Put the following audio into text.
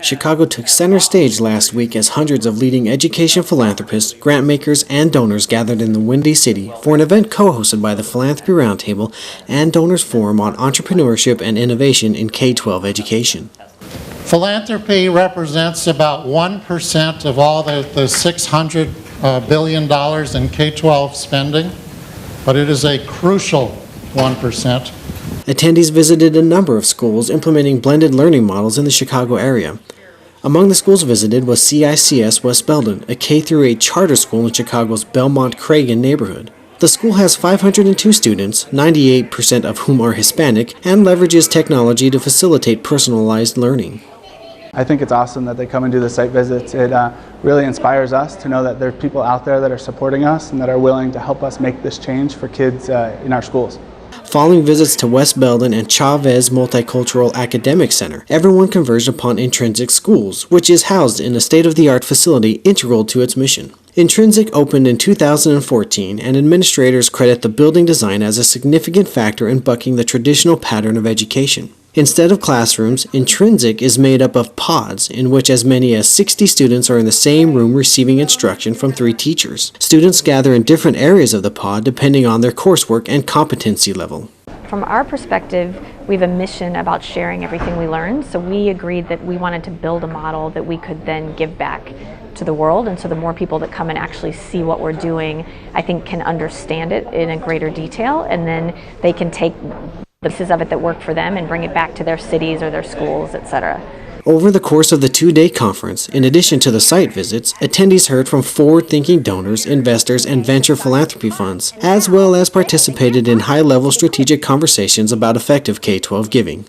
Chicago took center stage last week as hundreds of leading education philanthropists, grant makers, and donors gathered in the Windy City for an event co-hosted by the Philanthropy Roundtable and Donors Forum on Entrepreneurship and Innovation in K-12 Education. Philanthropy represents about 1% of all the $600 billion in K-12 spending, but it is a crucial 1%. Attendees visited a number of schools implementing blended learning models in the Chicago area. Among the schools visited was CICS West Belden, a K-8 charter school in Chicago's Belmont-Cragen neighborhood. The school has 502 students, 98% of whom are Hispanic, and leverages technology to facilitate personalized learning. I think it's awesome that they come and do the site visits. It really inspires us to know that there are people out there that are supporting us and that are willing to help us make this change for kids in our schools. Following visits to West Belden and Chavez Multicultural Academic Center, everyone converged upon Intrinsic Schools, which is housed in a state-of-the-art facility integral to its mission. Intrinsic opened in 2014, and administrators credit the building design as a significant factor in bucking the traditional pattern of education. Instead of classrooms, Intrinsic is made up of pods in which as many as 60 students are in the same room receiving instruction from 3 teachers. Students gather in different areas of the pod depending on their coursework and competency level. From our perspective, we have a mission about sharing everything we learn, so we agreed that we wanted to build a model that we could then give back to the world, and so the more people that come and actually see what we're doing, I think can understand it in a greater detail, and then they can take the pieces of it that work for them and bring it back to their cities or their schools, etc. Over the course of the 2-day conference, in addition to the site visits, attendees heard from forward-thinking donors, investors, and venture philanthropy funds, as well as participated in high-level strategic conversations about effective K-12 giving.